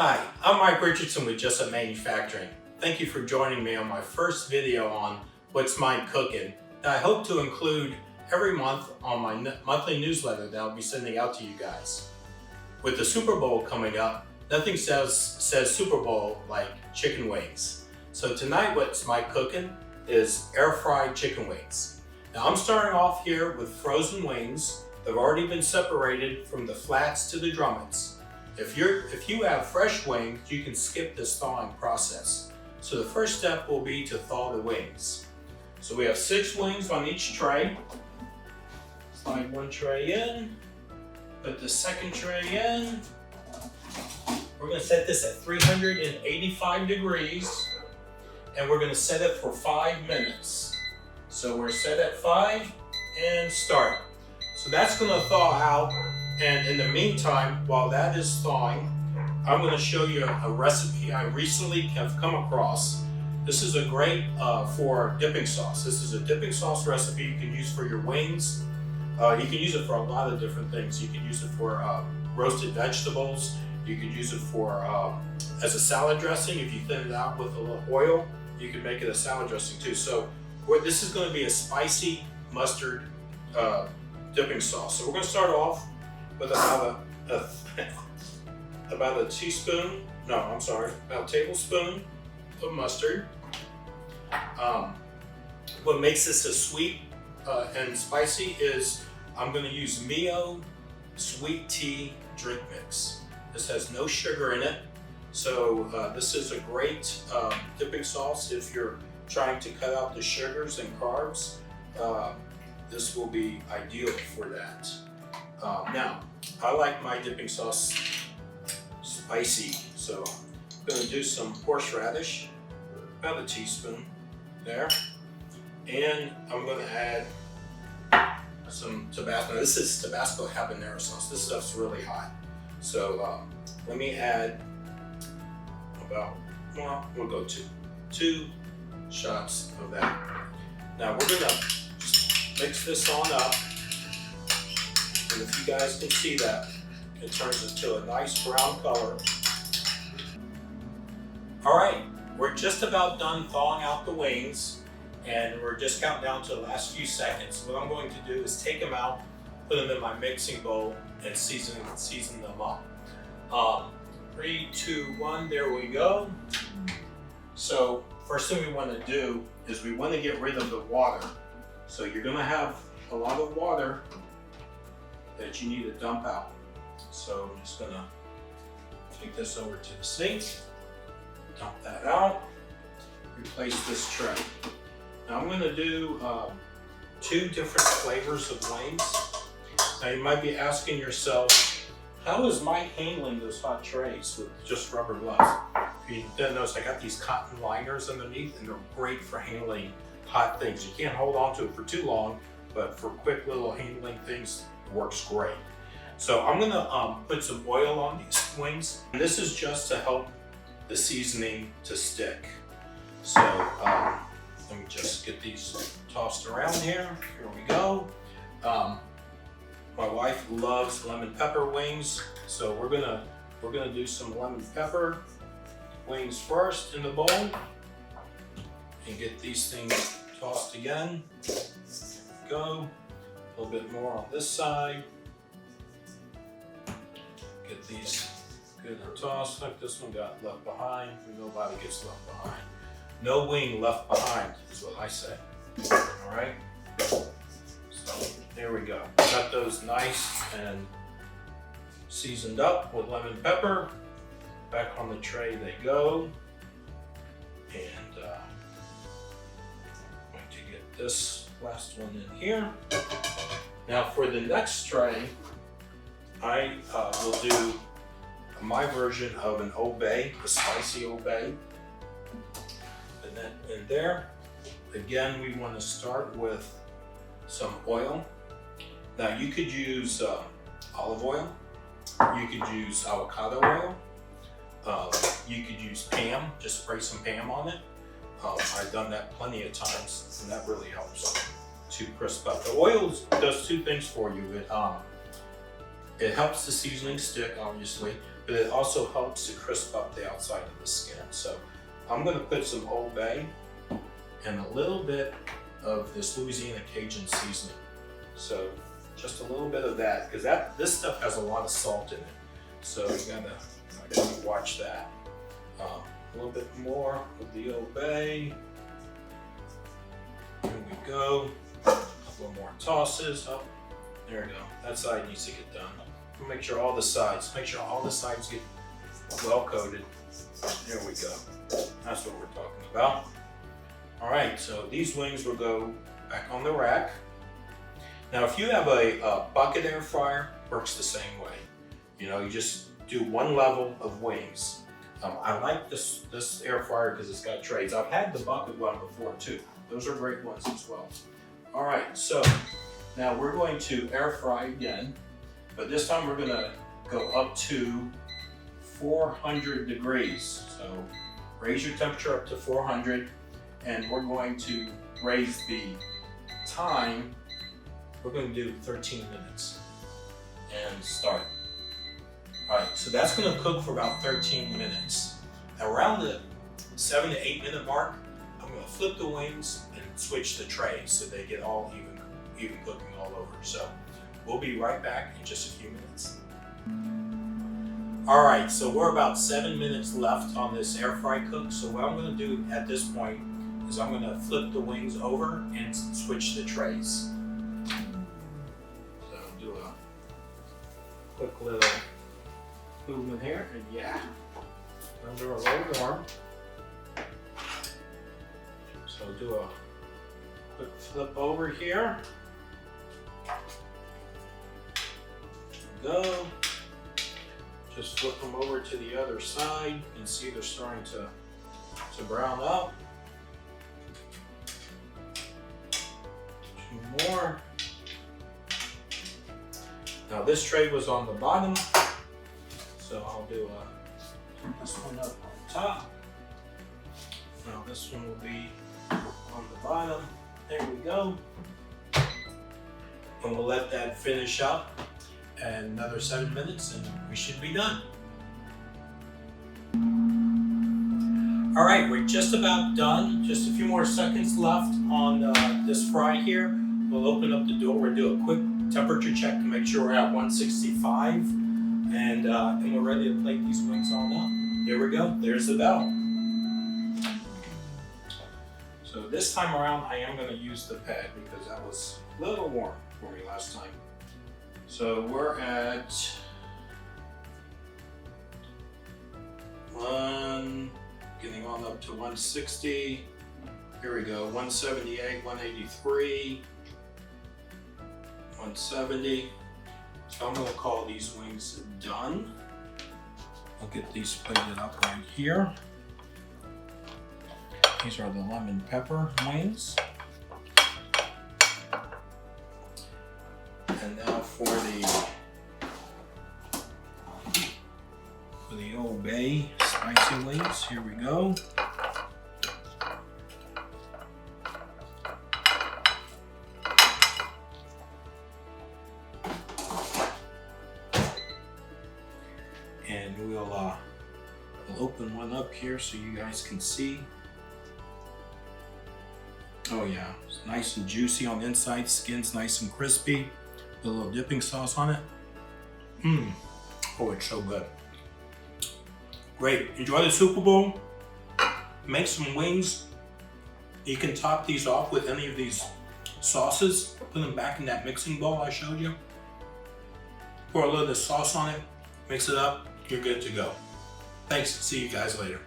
Hi, I'm Mike Richardson with Just a Manufacturing. Thank you for joining me on my first video on What's Mine Cookin' that I hope to include every month on my monthly newsletter that I'll be sending out to you guys. With the Super Bowl coming up, nothing says Super Bowl like chicken wings. So tonight What's Mine Cookin' is air fried chicken wings. Now I'm starting off here with frozen wings. They've already been separated from the flats to the drummets. If you have fresh wings, you can skip this thawing process. So the first step will be to thaw the wings. So we have 6 wings on each tray. Slide one tray in, put the second tray in. We're gonna set this at 385 degrees and we're gonna set it for 5 minutes. So we're set at 5 and start. So that's gonna thaw out. And in the meantime, while that is thawing, I'm going to show you a recipe I recently have come across. This is a great for dipping sauce. This is a dipping sauce recipe you can use for your wings. You can use it for a lot of different things. You can use it for roasted vegetables. You can use it for as a salad dressing. If you thin it out with a little oil, you can make it a salad dressing too. So this is going to be a spicy mustard dipping sauce. So we're going to start off with about a tablespoon of mustard. What makes this a sweet and spicy is I'm going to use Mio Sweet Tea Drink mix. This has no sugar in it, so this is a great dipping sauce if you're trying to cut out the sugars and carbs. This will be ideal for that. Now, I like my dipping sauce spicy, so I'm going to do some horseradish, about a teaspoon there, and I'm going to add some Tabasco. Now, this is Tabasco habanero sauce. This stuff's really hot, so let me add we'll go 2 shots of that. Now we're going to mix this on up. And if you guys can see that, it turns into a nice brown color. All right, we're just about done thawing out the wings and we're just counting down to the last few seconds. What I'm going to do is take them out, put them in my mixing bowl and season them up. 3, 2, 1, there we go. So first thing we want to do is we want to get rid of the water. So you're gonna have a lot of water that you need to dump out. So I'm just gonna take this over to the sink, dump that out, replace this tray. Now I'm gonna do 2 different flavors of wings. Now you might be asking yourself, how is Mike handling those hot trays with just rubber gloves? If you didn't notice, I got these cotton liners underneath and they're great for handling hot things. You can't hold on to it for too long, but for quick little handling things, it works great. So I'm gonna put some oil on these wings. And this is just to help the seasoning to stick. So let me just get these tossed around here. Here we go. My wife loves lemon pepper wings, so we're gonna do some lemon pepper wings first in the bowl. And get these things tossed again. Go. A little bit more on this side. Get these good and tossed. Like this one got left behind. Nobody gets left behind. No wing left behind is what I say. All right. So there we go. Got those nice and seasoned up with lemon pepper. Back on the tray they go. And this last one in here. Now for the next tray, I will do my version of an Old Bay, a spicy Old Bay. And then in there, again, we want to start with some oil. Now you could use olive oil, you could use avocado oil, you could use Pam, just spray some Pam on it. I've done that plenty of times, and that really helps to crisp up. The oil does 2 things for you. It helps the seasoning stick, obviously, but it also helps to crisp up the outside of the skin. So I'm gonna put some Old Bay and a little bit of this Louisiana Cajun seasoning. So just a little bit of that, because this stuff has a lot of salt in it. So I gotta watch that. A little bit more of the Old Bay. Here we go. A couple more tosses up. There we go. That side needs to get done. Make sure all the sides get well coated. There we go. That's what we're talking about. All right, so these wings will go back on the rack. Now, if you have a bucket air fryer, works the same way. You know, you just do one level of wings. I like this air fryer because it's got trays. I've had the bucket one before too. Those are great ones as well. All right, so now we're going to air fry again, but this time we're gonna go up to 400 degrees. So raise your temperature up to 400, and we're going to raise the time. We're going to do 13 minutes and start. All right, so that's going to cook for about 13 minutes. Now, around the 7 to 8 minute mark, I'm going to flip the wings and switch the tray so they get all even cooking all over. So we'll be right back in just a few minutes. All right, so we're about 7 minutes left on this air fry cook. So what I'm going to do at this point is I'm going to flip the wings over and switch the trays. So do a quick little movement here, and yeah, they're a little warm. So do a quick flip over here. Go. Just flip them over to the other side. You can see they're starting to brown up. Two more. Now this tray was on the bottom, so I'll do this one up on top. Now this one will be on the bottom. There we go. And we'll let that finish up. And another 7 minutes and we should be done. All right, we're just about done. Just a few more seconds left on this fry here. We'll open up the door. We'll do a quick temperature check to make sure we're at 165. And we're ready to plate these wings on up. Here we go, there's the bell. So this time around, I am gonna use the pad because that was a little warm for me last time. So we're at getting on up to 160. Here we go, 178, 183, 170. So I'm gonna call these wings done. I'll get these plated up right here. These are the lemon pepper wings. And now for the Old Bay spicy wings, here we go. And we'll open one up here so you guys can see. Oh yeah, it's nice and juicy on the inside, skin's nice and crispy. Put a little dipping sauce on it. Oh, it's so good. Great, enjoy the Super Bowl. Make some wings. You can top these off with any of these sauces. Put them back in that mixing bowl I showed you. Pour a little of the sauce on it, mix it up, you're good to go. Thanks, see you guys later.